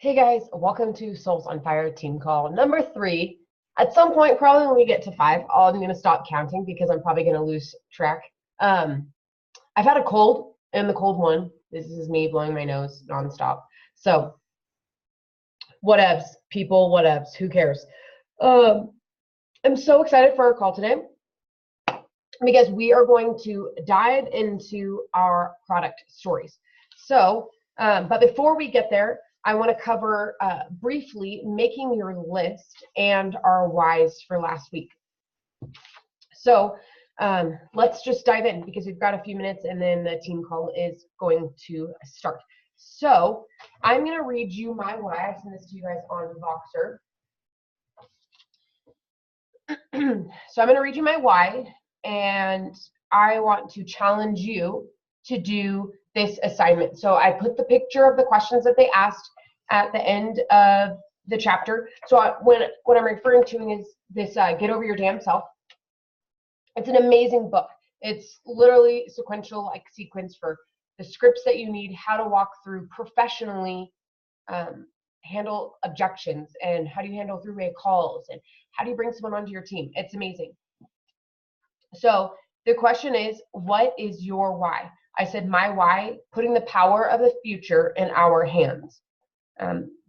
Hey guys, welcome to Souls on Fire team call number 3. At some point, probably when we get to 5, I'm going to stop counting because I'm probably going to lose track. I've had a cold, and the cold one, this is me blowing my nose nonstop. So, whatevs, people, whatevs, who cares? I'm so excited for our call today because we are going to dive into our product stories. So, but before we get there, I want to cover briefly making your list and our whys for last week. So let's just dive in because we've got a few minutes and then the team call is going to start. So I'm going to read you my why. I sent this to you guys on Voxer. So I'm going to read you my why, and I want to challenge you to do this assignment. So I put the picture of the questions that they asked at the end of the chapter. So when I'm referring to is this Get Over Your Damn Self. It's an amazing book. It's literally sequential, like sequence for the scripts that you need, how to walk through professionally, handle objections, and how do you handle three-way calls, and how do you bring someone onto your team. It's amazing. So the question is, what is your why? I said my why, putting the power of the future in our hands.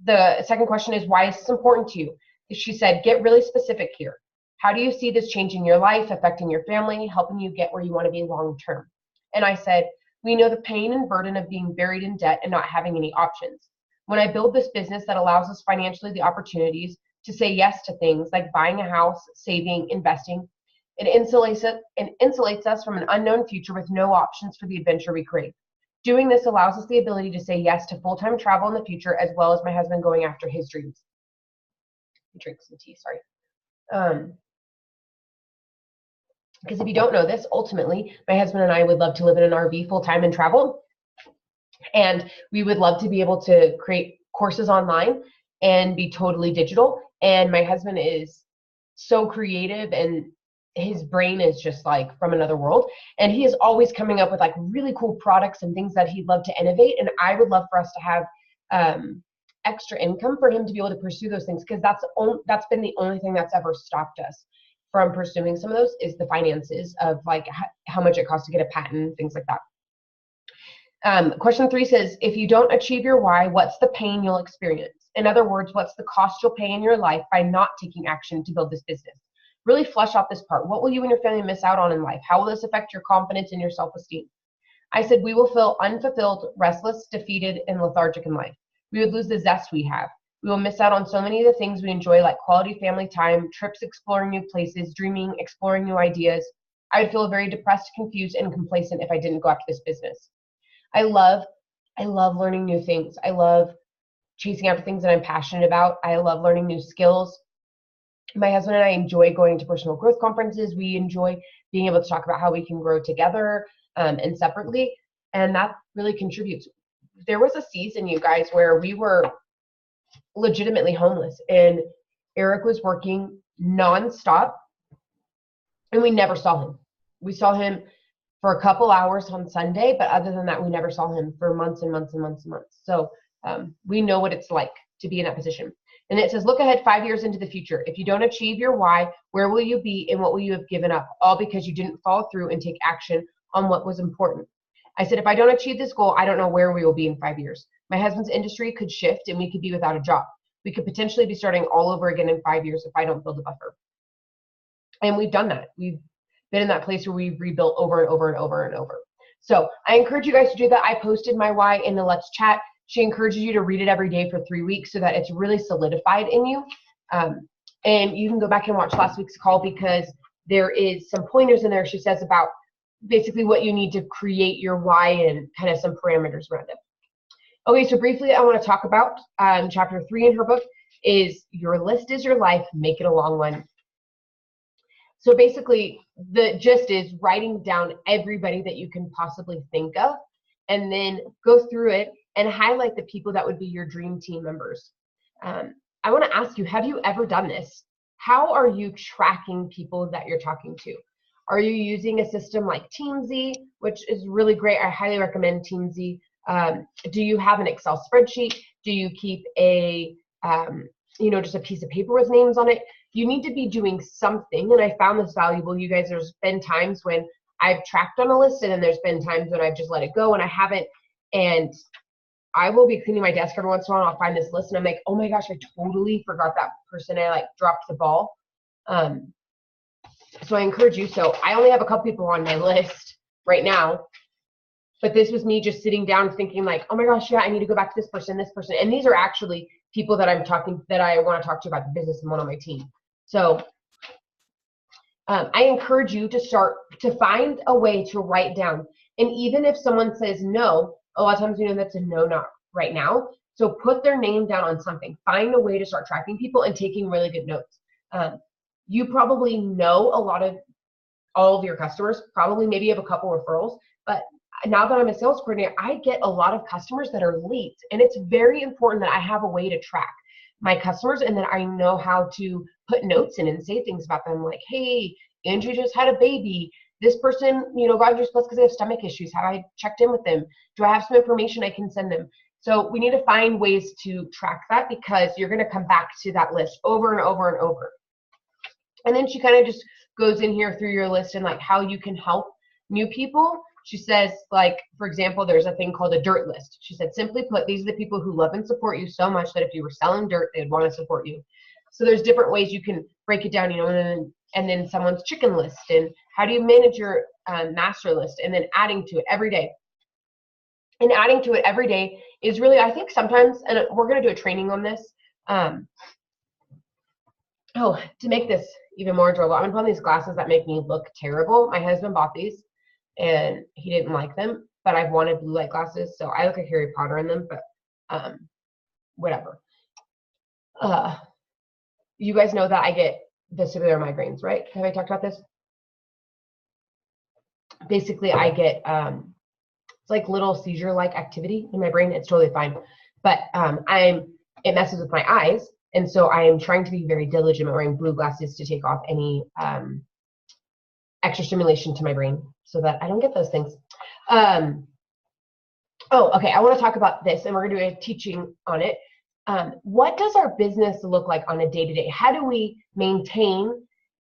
The second question is, why is this important to you? She said, get really specific here. How do you see this changing your life, affecting your family, helping you get where you want to be long term? And I said, we know the pain and burden of being buried in debt and not having any options. When I build this business that allows us financially the opportunities to say yes to things like buying a house, saving, investing, it insulates us from an unknown future with no options for the adventure we crave. Doing this allows us the ability to say yes to full-time travel in the future, as well as my husband going after his dreams. Drink some tea, sorry. Because if you don't know this, ultimately, my husband and I would love to live in an RV full-time and travel. And we would love to be able to create courses online and be totally digital. And my husband is so creative, and his brain is just like from another world. And he is always coming up with like really cool products and things that he'd love to innovate. And I would love for us to have extra income for him to be able to pursue those things, because that's been the only thing that's ever stopped us from pursuing some of those, is the finances of like how much it costs to get a patent, things like that. Question 3 says, if you don't achieve your why, what's the pain you'll experience? In other words, what's the cost you'll pay in your life by not taking action to build this business? Really flesh out this part. What will you and your family miss out on in life? How will this affect your confidence and your self-esteem? I said, we will feel unfulfilled, restless, defeated, and lethargic in life. We would lose the zest we have. We will miss out on so many of the things we enjoy, like quality family time, trips exploring new places, dreaming, exploring new ideas. I would feel very depressed, confused, and complacent if I didn't go after this business. I love learning new things. I love chasing after things that I'm passionate about. I love learning new skills. My husband and I enjoy going to personal growth conferences. We enjoy being able to talk about how we can grow together and separately, and that really contributes. There was a season, you guys, where we were legitimately homeless, and Eric was working nonstop, and we never saw him. We saw him for a couple hours on Sunday, but other than that, we never saw him for months and months and months and months. So we know what it's like to be in that position. And it says, look ahead 5 years into the future. If you don't achieve your why, where will you be and what will you have given up? All because you didn't follow through and take action on what was important. I said, if I don't achieve this goal, I don't know where we will be in 5 years. My husband's industry could shift and we could be without a job. We could potentially be starting all over again in 5 years if I don't build a buffer. And we've done that. We've been in that place where we've rebuilt over and over and over and over. So I encourage you guys to do that. I posted my why in the Let's Chat. She encourages you to read it every day for 3 weeks so that it's really solidified in you. And you can go back and watch last week's call because there is some pointers in there she says about basically what you need to create your why and kind of some parameters around it. Okay, so briefly I want to talk about chapter 3 in her book is your list is your life, make it a long one. So basically, the gist is writing down everybody that you can possibly think of, and then go through it and highlight the people that would be your dream team members. I want to ask you, have you ever done this? How are you tracking people that you're talking to? Are you using a system like Teamzy, which is really great? I highly recommend Teamzy. Do you have an Excel spreadsheet? Do you keep a, just a piece of paper with names on it? You need to be doing something, and I found this valuable. You guys, there's been times when I've tracked on a list, and then there's been times when I've just let it go and I haven't. And I will be cleaning my desk every once in a while, and I'll find this list, and I'm like, oh my gosh, I totally forgot that person. I like dropped the ball. So I encourage you. So I only have a couple people on my list right now, but this was me just sitting down thinking like, oh my gosh, yeah, I need to go back to this person. And these are actually people that I want to talk to about the business and one on my team. So I encourage you to start to find a way to write down. And even if someone says no, a lot of times that's a no, not right now. So put their name down on something. Find a way to start tracking people and taking really good notes. You probably know all of your customers, probably maybe you have a couple referrals, but now that I'm a sales coordinator, I get a lot of customers that are leads, and it's very important that I have a way to track my customers, and then I know how to put notes in and say things about them like, hey, Andrew just had a baby. This person, got Juice Plus because they have stomach issues. Have I checked in with them? Do I have some information I can send them? So we need to find ways to track that, because you're going to come back to that list over and over and over. And then she kind of just goes in here through your list and like how you can help new people. She says, like, for example, there's a thing called a dirt list. She said, simply put, these are the people who love and support you so much that if you were selling dirt, they'd want to support you. So there's different ways you can break it down, and then someone's chicken list, and how do you manage your master list, and then adding to it every day. And adding to it every day is really, I think sometimes, and we're going to do a training on this. To make this even more enjoyable, I'm going to put on these glasses that make me look terrible. My husband bought these, and he didn't like them, but I've wanted blue light glasses, so I look like Harry Potter in them, but whatever. You guys know that I get vestibular migraines, right? Have I talked about this? Basically, I get it's like little seizure-like activity in my brain. It's totally fine, but it messes with my eyes, and so I am trying to be very diligent about wearing blue glasses to take off any extra stimulation to my brain so that I don't get those things. Okay, I want to talk about this, and we're going to do a teaching on it. What does our business look like on a day-to-day? How do we maintain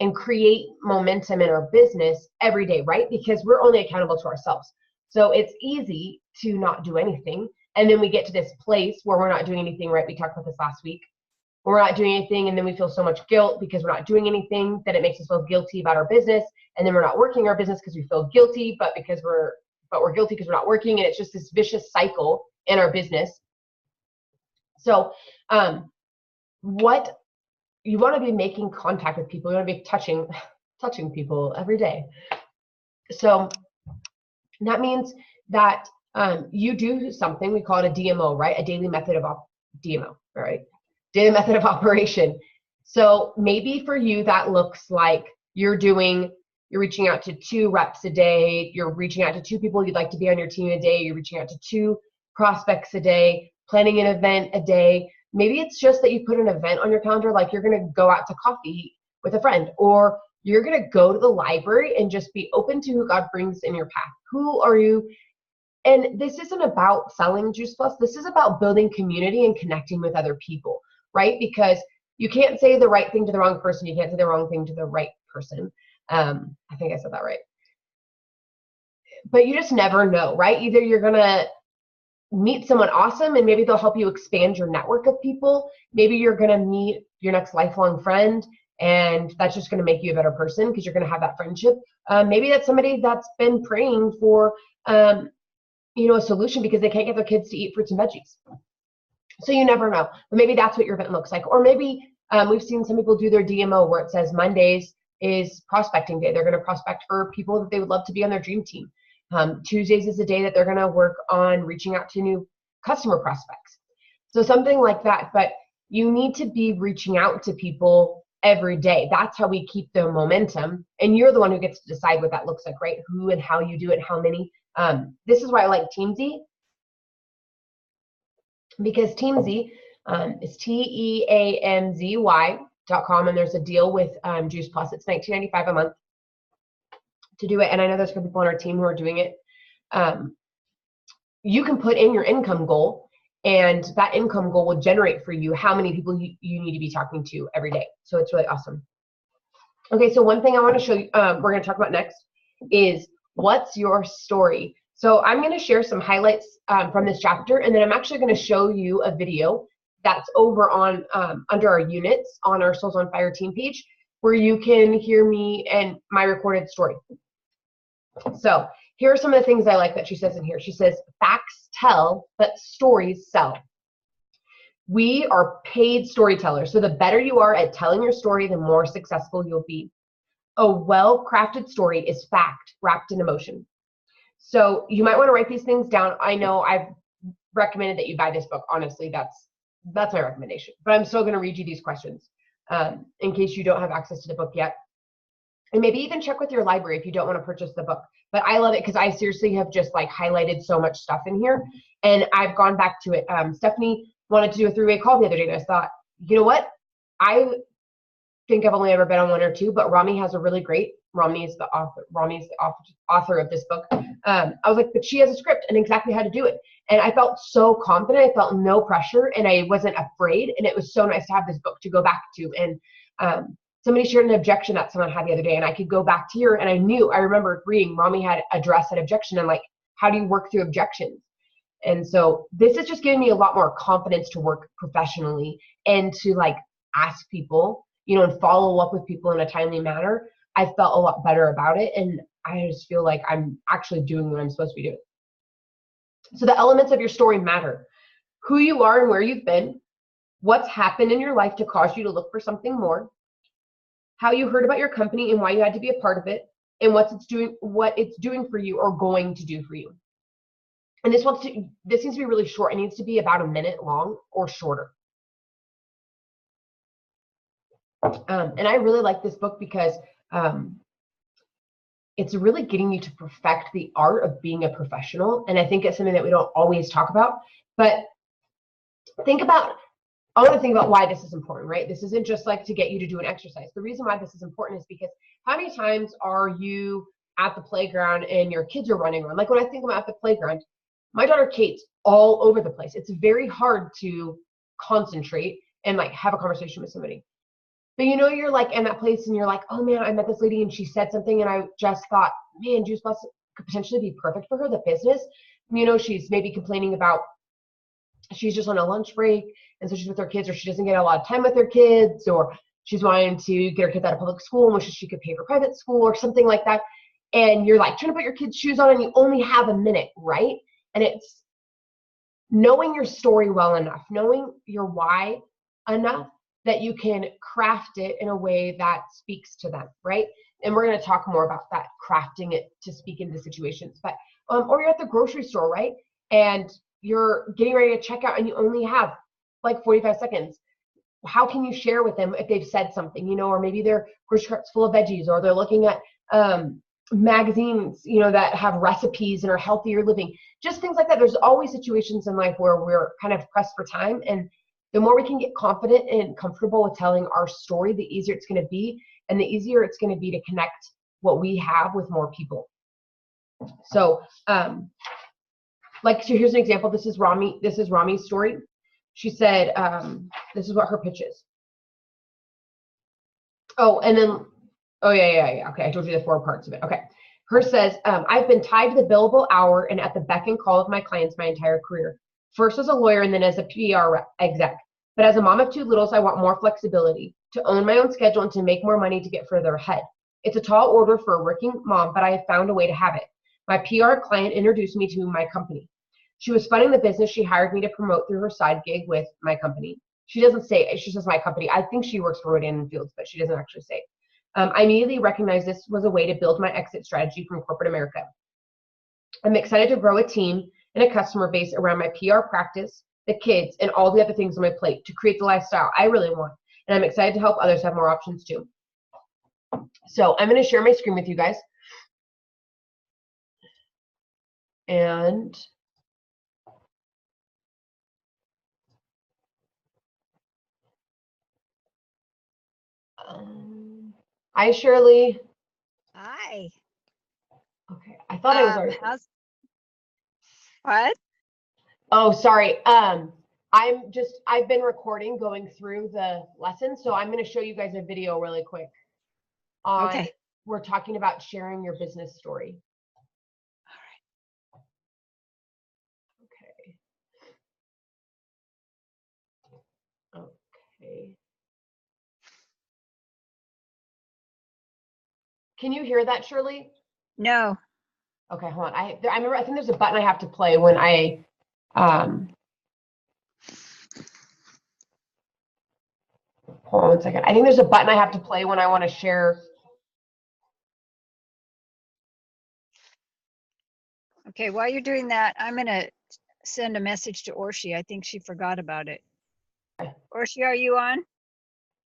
and create momentum in our business every day, right? Because we're only accountable to ourselves. So it's easy to not do anything, and then we get to this place where we're not doing anything, right? We talked about this last week. We're not doing anything, and then we feel so much guilt because we're not doing anything that it makes us feel guilty about our business, and then we're not working our business because we feel guilty, but we're guilty because we're not working, and it's just this vicious cycle in our business. So what you want to be making contact with people, you want to be touching people every day. So that means that you do something, we call it a DMO, right? A daily method of DMO, right? Daily method of operation. So maybe for you that looks like you're reaching out to 2 reps a day, you're reaching out to 2 people you'd like to be on your team a day, you're reaching out to 2 prospects a day, planning an event a day. Maybe it's just that you put an event on your calendar, like you're going to go out to coffee with a friend, or you're going to go to the library and just be open to who God brings in your path. Who are you? And this isn't about selling Juice Plus. This is about building community and connecting with other people, right? Because you can't say the right thing to the wrong person. You can't say the wrong thing to the right person. I think I said that right. But you just never know, right? Either you're going to meet someone awesome and maybe they'll help you expand your network of people. Maybe you're going to meet your next lifelong friend, and that's just going to make you a better person because you're going to have that friendship. Maybe that's somebody that's been praying for a solution because they can't get their kids to eat fruits and veggies. So you never know. But maybe that's what your event looks like. Or maybe we've seen some people do their DMO where it says Mondays is prospecting day. They're going to prospect for people that they would love to be on their dream team. Tuesdays is the day that they're going to work on reaching out to new customer prospects. So something like that. But you need to be reaching out to people every day. That's how we keep the momentum. And you're the one who gets to decide what that looks like, right? Who and how you do it, how many. This is why I like Teamzy, because Teamzy is TEAMZY.com, and there's a deal with Juice Plus. It's $19.95 a month to do it, and I know there's some people on our team who are doing it. you can put in your income goal, and that income goal will generate for you how many people you need to be talking to every day. So it's really awesome. Okay, so one thing I want to show you, we're going to talk about next is what's your story. So I'm going to share some highlights from this chapter, and then I'm actually going to show you a video that's over on under our units on our Souls on Fire team page, where you can hear me and my recorded story. So here are some of the things I like that she says in here. She says, facts tell, but stories sell. We are paid storytellers, so the better you are at telling your story, the more successful you'll be. A well-crafted story is fact wrapped in emotion. So you might want to write these things down. I know I've recommended that you buy this book. Honestly, that's my recommendation. But I'm still going to read you these questions in case you don't have access to the book yet. And maybe even check with your library if you don't want to purchase the book. But I love it because I seriously have just like highlighted so much stuff in here. And I've gone back to it. Stephanie wanted to do a three-way call the other day. And I thought, you know what? I think I've only ever been on one or two, but Rami has a really great, Rami is the author of this book. I was like, but she has a script and exactly how to do it. And I felt so confident. I felt no pressure and I wasn't afraid. And it was so nice to have this book to go back to. And somebody shared an objection that someone had the other day, and I could go back to here, and I remember reading, Rami had addressed that objection, and like, how do you work through objections? And so this is just giving me a lot more confidence to work professionally and to like ask people, you know, and follow up with people in a timely manner. I felt a lot better about it, and I just feel like I'm actually doing what I'm supposed to be doing. So the elements of your story matter. Who you are and where you've been, what's happened in your life to cause you to look for something more, how you heard about your company and why you had to be a part of it, and what it's doing for you or going to do for you. And this needs to be really short. It needs to be about a minute long or shorter. And I really like this book because it's really getting you to perfect the art of being a professional. And I think it's something that we don't always talk about. But I want to think about why this is important, right? This isn't just like to get you to do an exercise. The reason why this is important is because how many times are you at the playground and your kids are running around? Like when I think about at the playground, my daughter Kate's all over the place. It's very hard to concentrate and like have a conversation with somebody. But you know, you're like in that place and you're like, oh man, I met this lady and she said something and I just thought, man, Juice Plus could potentially be perfect for her, the business. You know, she's maybe complaining about she's just on a lunch break and so she's with her kids, or she doesn't get a lot of time with her kids, or she's wanting to get her kids out of public school and wishes she could pay for private school or something like that. And you're like trying to put your kids' shoes on and you only have a minute, right? And it's knowing your story well enough, knowing your why enough that you can craft it in a way that speaks to them, right? And we're going to talk more about that, crafting it to speak into situations. But or you're at the grocery store, right? And you're getting ready to check out and you only have like 45 seconds. How can you share with them if they've said something, you know, or maybe their grocery cart's full of veggies, or they're looking at magazines, you know, that have recipes and are healthier living, just things like that. There's always situations in life where we're kind of pressed for time, and the more we can get confident and comfortable with telling our story, the easier it's going to be, and the easier it's going to be to connect what we have with more people. So so here's an example. This is Rami's story. She said this is what her pitch is. Okay, I told you the 4 parts of it. Okay. Hers says, I've been tied to the billable hour and at the beck and call of my clients my entire career. First as a lawyer and then as a PR exec. But as a mom of 2 littles, I want more flexibility, to own my own schedule and to make more money to get further ahead. It's a tall order for a working mom, but I have found a way to have it. My PR client introduced me to my company. She was funding the business she hired me to promote through her side gig with my company. She doesn't say, she says my company. I think she works for Rodan & Fields, but she doesn't actually say. I immediately recognized this was a way to build my exit strategy from corporate America. I'm excited to grow a team and a customer base around my PR practice, the kids, and all the other things on my plate to create the lifestyle I really want. And I'm excited to help others have more options too. So I'm going to share my screen with you guys. And hi, Shirley. Hi. Okay, I thought I was already. What? Oh, sorry. I've been recording going through the lesson, so I'm going to show you guys a video really quick on, Okay. we're talking about sharing your business story. Okay. Okay. Can you hear that, Shirley? No. Okay, hold on. I remember, I think there's a button I have to play when I, hold on 1 second. I think there's a button I have to play when I want to share. Okay, while you're doing that, I'm going to send a message to Orshi. I think she forgot about it. Orshi, are you on?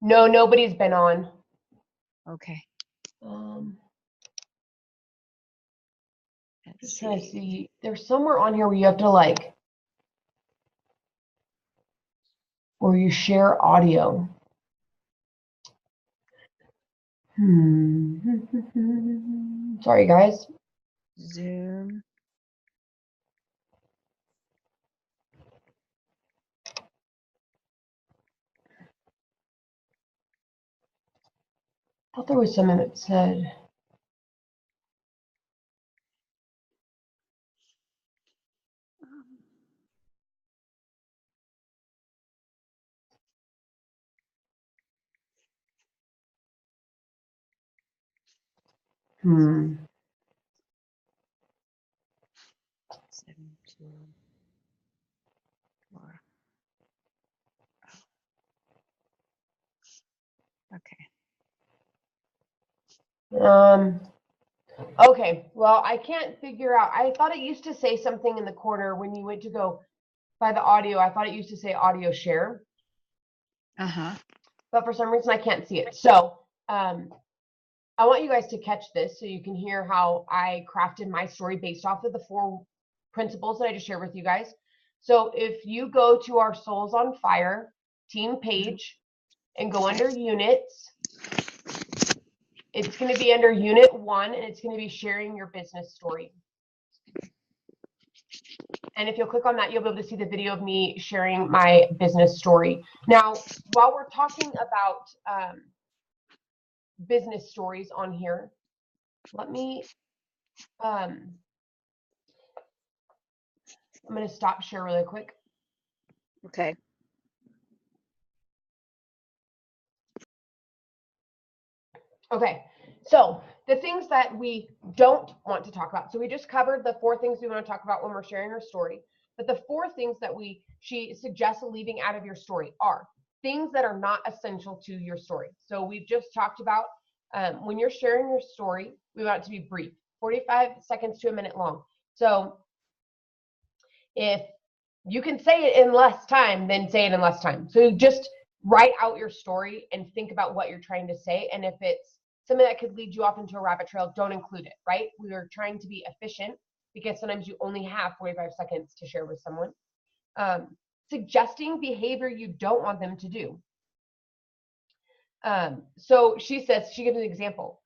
No, nobody's been on. Okay. Just trying to see. There's somewhere on here where you have to like, where you share audio. Sorry, guys. Zoom. I thought there was something that said. Seven, two, four. Okay. Okay, well, I can't figure out. I thought it used to say something in the corner when you went to go by the audio. I thought it used to say audio share. Uh-huh. But for some reason I can't see it. So I want you guys to catch this so you can hear how I crafted my story based off of the 4 principles that I just shared with you guys. So if you go to our Souls on Fire team page and go under units, it's going to be under unit 1 and it's going to be sharing your business story. And if you'll click on that, you'll be able to see the video of me sharing my business story. Now, while we're talking about business stories on here, let me, I'm going to stop share really quick. Okay. Okay, so the things that we don't want to talk about. So we just covered the 4 things we want to talk about when we're sharing our story. But the 4 things that she suggests leaving out of your story are things that are not essential to your story. So we've just talked about when you're sharing your story, we want it to be brief, 45 seconds to a minute long. So if you can say it in less time, then say it in less time. So just write out your story and think about what you're trying to say. And if it's something that could lead you off into a rabbit trail, don't include it, right? We are trying to be efficient because sometimes you only have 45 seconds to share with someone. Suggesting behavior you don't want them to do. So she says, she gives an example.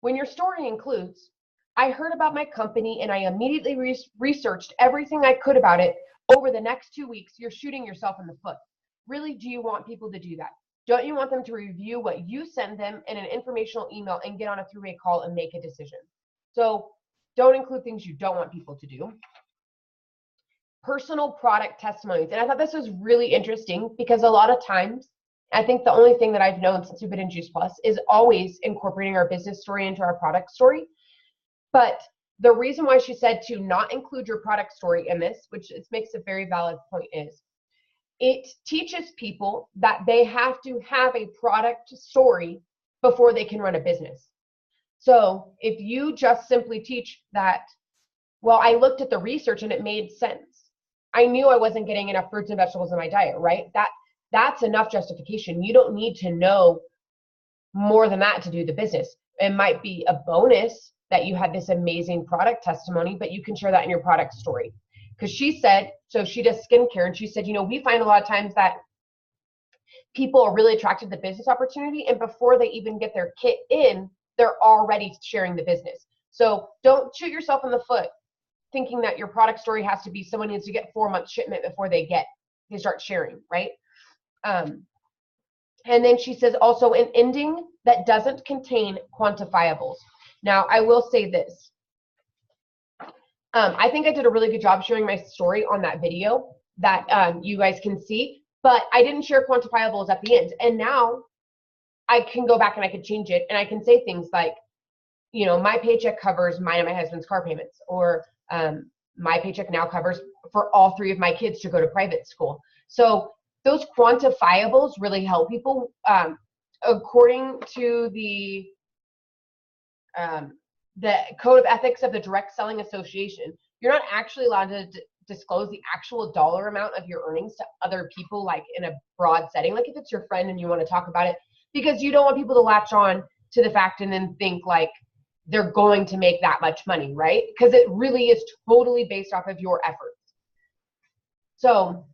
When your story includes, I heard about my company and I immediately researched everything I could about it. Over the next 2 weeks, you're shooting yourself in the foot. Really, do you want people to do that? Don't you want them to review what you send them in an informational email and get on a 3-way call and make a decision? So don't include things you don't want people to do. Personal product testimonies. And I thought this was really interesting because a lot of times, I think the only thing that I've known since we've been in Juice Plus is always incorporating our business story into our product story. But the reason why she said to not include your product story in this, which makes a very valid point, is it teaches people that they have to have a product story before they can run a business. So if you just simply teach that, well, I looked at the research and it made sense. I knew I wasn't getting enough fruits and vegetables in my diet, right? That's enough justification. You don't need to know more than that to do the business. It might be a bonus that you had this amazing product testimony, but you can share that in your product story. Because she said, so she does skincare, and she said, you know, we find a lot of times that people are really attracted to the business opportunity, and before they even get their kit in, they're already sharing the business. So don't shoot yourself in the foot thinking that your product story has to be someone needs to get 4 months shipment before they start sharing, right? And then she says also an ending that doesn't contain quantifiables. Now, I will say this. I think I did a really good job sharing my story on that video that you guys can see, but I didn't share quantifiables at the end. And now I can go back and I can change it, and I can say things like, you know, my paycheck covers mine and my husband's car payments, or my paycheck now covers for all 3 of my kids to go to private school. So those quantifiables really help people. According to the Code of Ethics of the Direct Selling Association, you're not actually allowed to disclose the actual dollar amount of your earnings to other people, like in a broad setting, like if it's your friend and you want to talk about it, because you don't want people to latch on to the fact and then think like they're going to make that much money, right? Because it really is totally based off of your efforts. So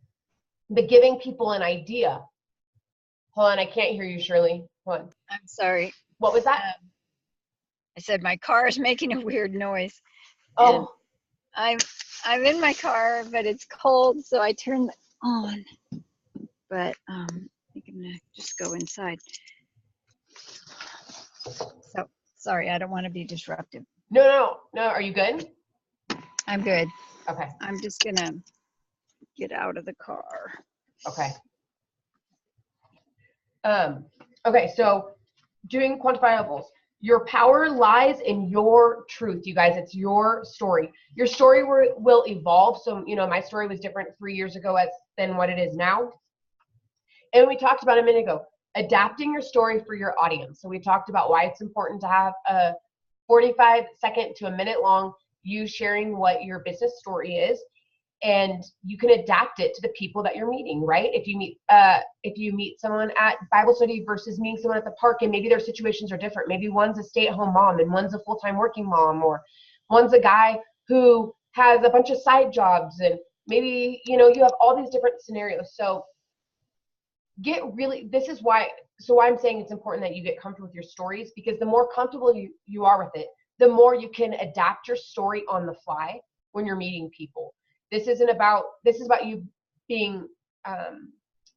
the giving people an idea. Hold on, I can't hear you, Shirley. Hold on. I'm sorry. What was that? I said my car is making a weird noise. Oh. And I'm in my car, but it's cold, so I turned it on. But I think I'm gonna just go inside. So sorry, I don't want to be disruptive. No. Are you good? I'm good. Okay. I'm just gonna get out of the car. Okay. Okay, so doing quantifiables. Your power lies in your truth, you guys. It's your story. Your story will evolve. So, you know, my story was different 3 years ago than what it is now. And we talked about a minute ago, adapting your story for your audience. So we talked about why it's important to have a 45-second to a minute long you sharing what your business story is. And you can adapt it to the people that you're meeting, right? If you meet someone at Bible study versus meeting someone at the park, and maybe their situations are different. Maybe one's a stay-at-home mom and one's a full-time working mom, or one's a guy who has a bunch of side jobs, and maybe, you know, you have all these different scenarios. So this is why I'm saying it's important that you get comfortable with your stories, because the more comfortable you are with it, the more you can adapt your story on the fly when you're meeting people. This is about you being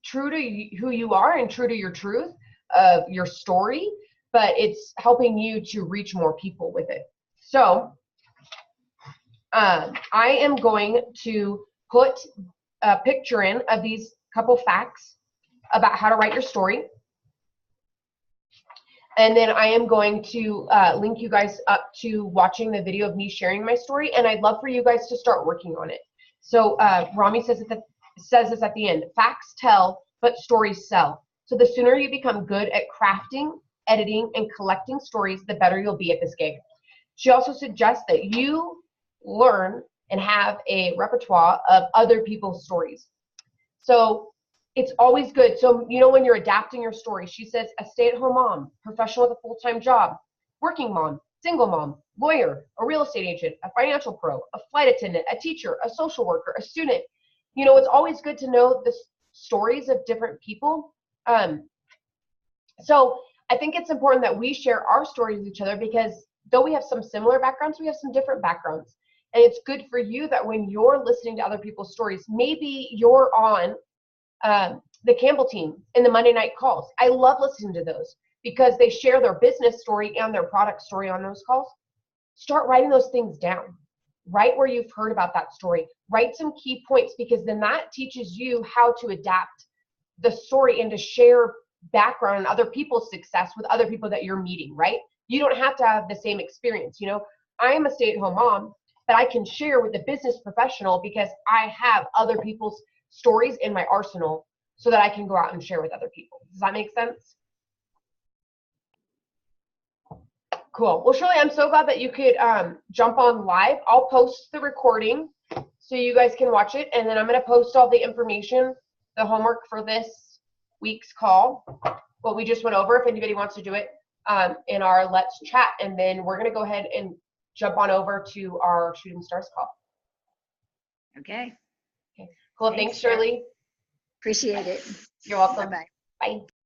true to who you are and true to your truth of your story, but it's helping you to reach more people with it. So I am going to put a picture in of these couple facts about how to write your story. And then I am going to link you guys up to watching the video of me sharing my story, and I'd love for you guys to start working on it. So Rami says this at the end: facts tell, but stories sell. So the sooner you become good at crafting, editing, and collecting stories, the better you'll be at this gig. She also suggests that you learn and have a repertoire of other people's stories. So it's always good. So, you know, when you're adapting your story, she says a stay-at-home mom, professional with a full-time job, working mom, single mom, lawyer, a real estate agent, a financial pro, a flight attendant, a teacher, a social worker, a student. You know, it's always good to know the stories of different people. So I think it's important that we share our stories with each other, because though we have some similar backgrounds, we have some different backgrounds. And it's good for you that when you're listening to other people's stories, maybe you're on the Campbell team in the Monday night calls. I love listening to those because they share their business story and their product story on those calls. Start writing those things down. Write where you've heard about that story. Write some key points, because then that teaches you how to adapt the story and to share background and other people's success with other people that you're meeting, right? You don't have to have the same experience. You know, I am a stay-at-home mom, but I can share with a business professional because I have other people's stories in my arsenal so that I can go out and share with other people. Does that make sense? Cool. Well, Shirley, I'm so glad that you could jump on live. I'll post the recording so you guys can watch it, and then I'm going to post all the information, the homework for this week's call, what we just went over, if anybody wants to do it in our Let's Chat, and then we're going to go ahead and jump on over to our Shooting Stars call. Okay. Cool. Thanks, Shirley. Appreciate it. You're welcome. Bye-bye. Bye.